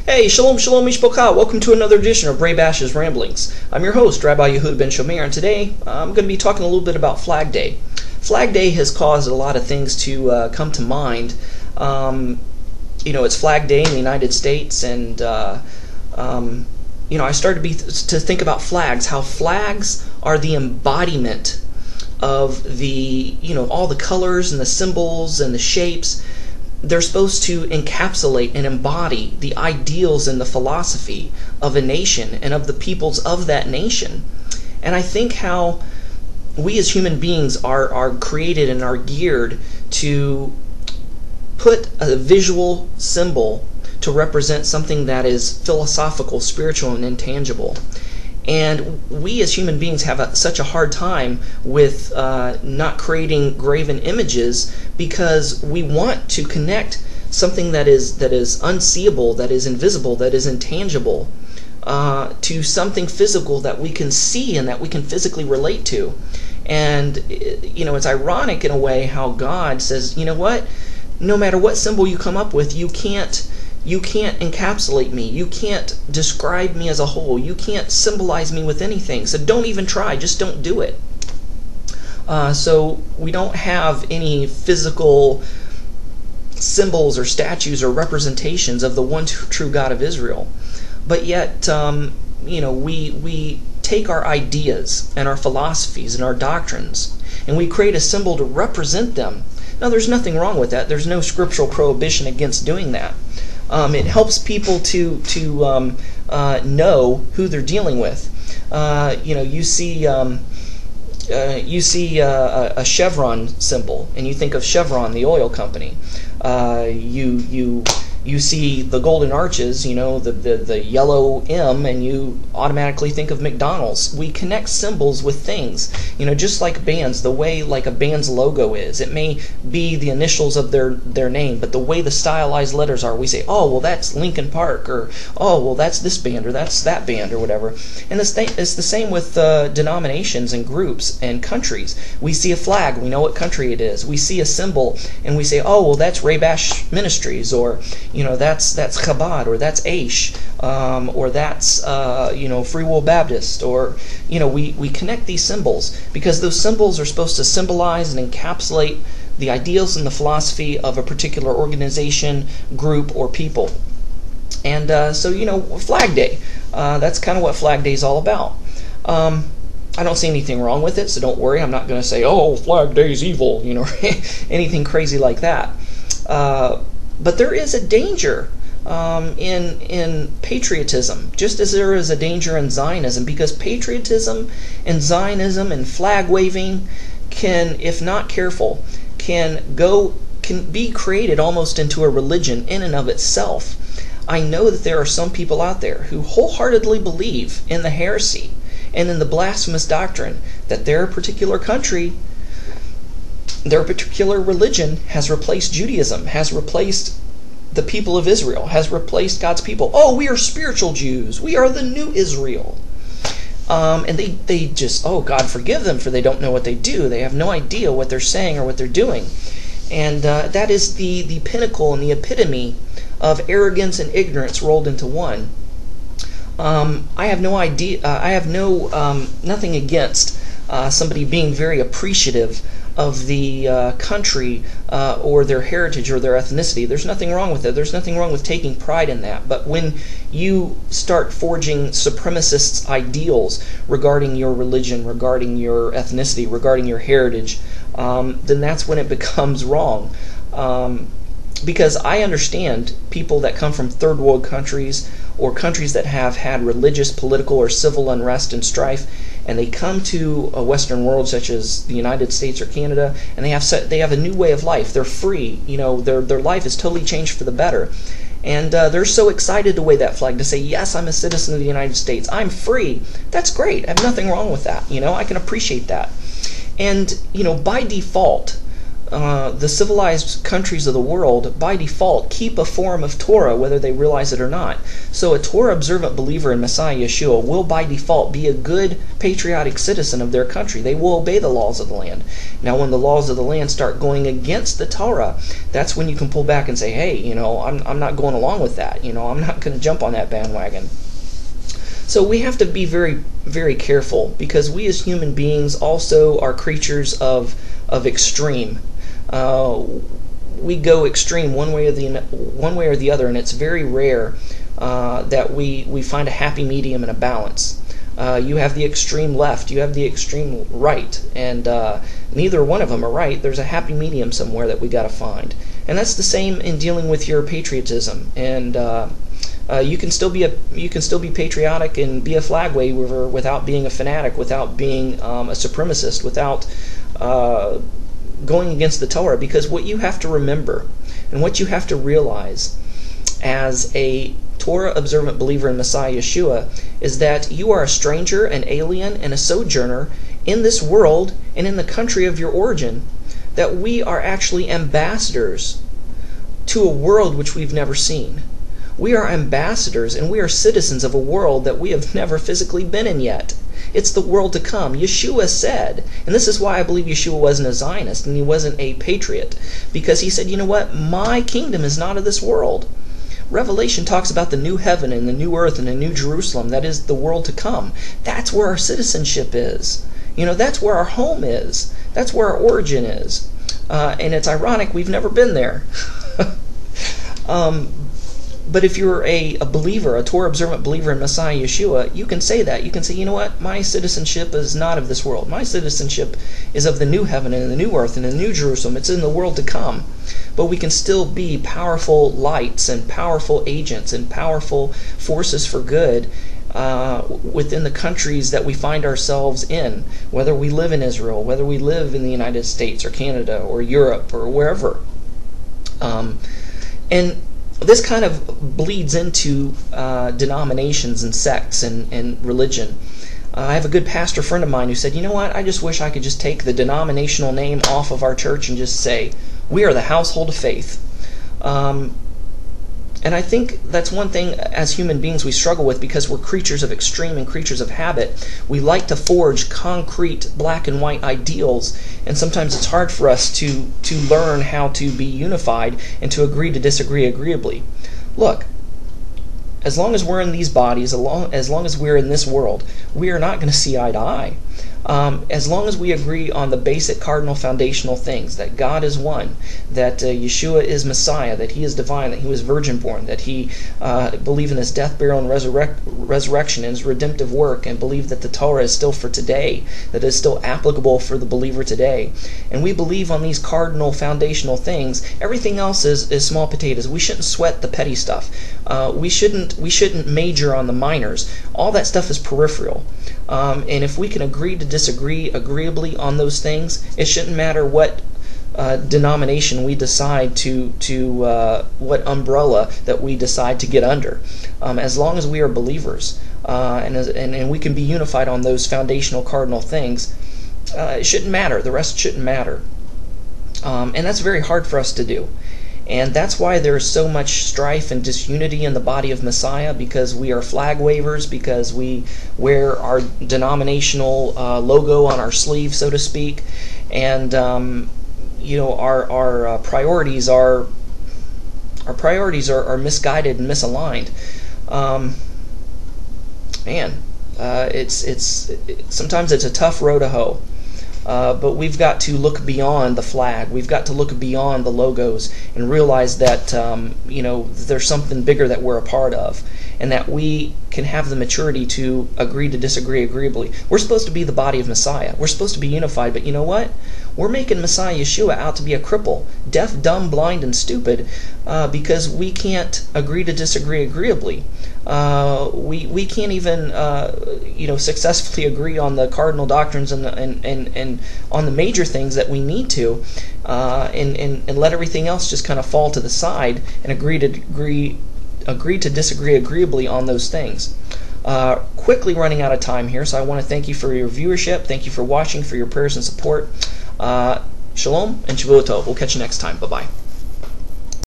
Hey, shalom, shalom, mishpocha. Welcome to another edition of Bray Bash's Ramblings. I'm your host, Rabbi Yehuda Ben Shomer, and today I'm going to be talking a little bit about Flag Day. Flag Day has caused a lot of things to come to mind. It's Flag Day in the United States, and I started to think about flags, how flags are the embodiment of the, all the colors and the symbols and the shapes. They're supposed to encapsulate and embody the ideals and the philosophy of a nation and of the peoples of that nation. And I think how we as human beings are created and are geared to put a visual symbol to represent something that is philosophical, spiritual, and intangible. And we as human beings have such a hard time with not creating graven images because we want to connect something that is unseeable, that is invisible, that is intangible, to something physical that we can see and that we can physically relate to. And it's ironic in a way how God says, you know what? No matter what symbol you come up with, you can't encapsulate me. You can't describe me as a whole. You can't symbolize me with anything. So don't even try. Just don't do it. So we don't have any physical symbols or statues or representations of the one true God of Israel. But yet, we take our ideas and our philosophies and our doctrines, and we create a symbol to represent them. Now, there's nothing wrong with that. There's no scriptural prohibition against doing that. It helps people to know who they're dealing with. You see a Chevron symbol, and you think of Chevron, the oil company. You see the golden arches, the yellow M, and you automatically think of McDonald's. We connect symbols with things, just like bands, the way like a band's logo is. It may be the initials of their name, but the way the stylized letters are, we say, oh, well, that's Linkin Park, or oh, well, that's this band, or that's that band, or whatever. And it's the same with denominations and groups and countries. We see a flag, we know what country it is. We see a symbol, and we say, oh, well, that's Ray Bash Ministries, or that's Chabad, or that's Aish, or that's Free Will Baptist, or we connect these symbols because those symbols are supposed to symbolize and encapsulate the ideals and the philosophy of a particular organization, group, or people. And Flag Day, that's kind of what Flag Day is all about. I don't see anything wrong with it, so don't worry. I'm not going to say, oh, Flag Day's evil, anything crazy like that. But there is a danger in patriotism, just as there is a danger in Zionism, because patriotism and Zionism and flag waving can, if not careful, can be created almost into a religion in and of itself. I know that there are some people out there who wholeheartedly believe in the heresy and in the blasphemous doctrine that their particular country, their particular religion has replaced Judaism, has replaced the people of Israel, has replaced God's people. Oh, we are spiritual Jews. We are the new Israel. And they just, oh, God forgive them, for they don't know what they do. They have no idea what they're saying or what they're doing. And that is the pinnacle and the epitome of arrogance and ignorance rolled into one. I have no idea. I have nothing against somebody being very appreciative of the country or their heritage or their ethnicity. There's nothing wrong with it. There's nothing wrong with taking pride in that. But when you start forging supremacist ideals regarding your religion, regarding your ethnicity, regarding your heritage, then that's when it becomes wrong. Because I understand people that come from third world countries or countries that have had religious, political, or civil unrest and strife, and they come to a Western world such as the United States or Canada, and they have a new way of life. They're free. Their life is totally changed for the better. And they're so excited to wave that flag, to say, yes, I'm a citizen of the United States. I'm free. That's great. I have nothing wrong with that. I can appreciate that. And, by default, the civilized countries of the world, by default, keep a form of Torah, whether they realize it or not. So a Torah-observant believer in Messiah Yeshua will, by default, be a good, patriotic citizen of their country. They will obey the laws of the land. Now, when the laws of the land start going against the Torah, that's when you can pull back and say, hey, I'm not going along with that. I'm not going to jump on that bandwagon. So we have to be very, very careful, because we as human beings also are creatures of extreme. We go extreme one way or the other, and it's very rare that we find a happy medium and a balance. You have the extreme left, you have the extreme right, and neither one of them are right. There's a happy medium somewhere that we got to find, and that's the same in dealing with your patriotism. And you can still be patriotic and be a flag waver without being a fanatic, without being a supremacist, without going against the Torah. Because what you have to remember and what you have to realize as a Torah observant believer in Messiah Yeshua is that you are a stranger, an alien, and a sojourner in this world and in the country of your origin. That we are actually ambassadors to a world which we've never seen. We are ambassadors and we are citizens of a world that we have never physically been in yet. It's the world to come. Yeshua said, and this is why I believe Yeshua wasn't a Zionist and he wasn't a patriot, because he said, you know what, my kingdom is not of this world. Revelation talks about the new heaven and the new earth and the new Jerusalem, that is the world to come. That's where our citizenship is. That's where our home is. That's where our origin is. And it's ironic we've never been there. But if you're a believer, a Torah observant believer in Messiah Yeshua, you can say that. You can say, you know what, my citizenship is not of this world. My citizenship is of the new heaven and the new earth and the new Jerusalem. It's in the world to come. But we can still be powerful lights and powerful agents and powerful forces for good within the countries that we find ourselves in, whether we live in Israel, whether we live in the United States or Canada or Europe or wherever. And this kind of bleeds into denominations and sects and religion. I have a good pastor friend of mine who said, you know what, I just wish I could just take the denominational name off of our church and just say, we are the household of faith. And I think that's one thing as human beings we struggle with, because we're creatures of extreme and creatures of habit. We like to forge concrete black and white ideals, and sometimes it's hard for us to learn how to be unified and to agree to disagree agreeably. Look, as long as we're in these bodies, as long as we're in this world, we are not going to see eye to eye. As long as we agree on the basic cardinal foundational things, that God is one, that Yeshua is Messiah, that he is divine, that he was virgin born, that he believe in his death, burial, and resurrection and his redemptive work, and believe that the Torah is still for today, that it is still applicable for the believer today, and we believe on these cardinal foundational things, everything else is small potatoes. We shouldn't sweat the petty stuff. We shouldn't major on the minors. All that stuff is peripheral. And if we can agree to disagree agreeably on those things, it shouldn't matter what denomination we decide what umbrella that we decide to get under. As long as we are believers and we can be unified on those foundational cardinal things, it shouldn't matter. The rest shouldn't matter. And that's very hard for us to do. And that's why there's so much strife and disunity in the body of Messiah, because we are flag wavers, because we wear our denominational logo on our sleeve, so to speak, and our priorities are misguided and misaligned. Sometimes it's a tough row to hoe. But we've got to look beyond the flag. We've got to look beyond the logos and realize that there's something bigger that we're a part of, and that we can have the maturity to agree to disagree agreeably. We're supposed to be the body of Messiah. We're supposed to be unified, but you know what? We're making Messiah Yeshua out to be a cripple, deaf, dumb, blind, and stupid, because we can't agree to disagree agreeably. We can't even successfully agree on the cardinal doctrines and on the major things that we need to, and let everything else just kind of fall to the side and agree to disagree agreeably on those things. Quickly running out of time here, so I want to thank you for your viewership, thank you for watching, for your prayers and support. Shalom and Shavua Tov. We'll catch you next time. Bye-bye.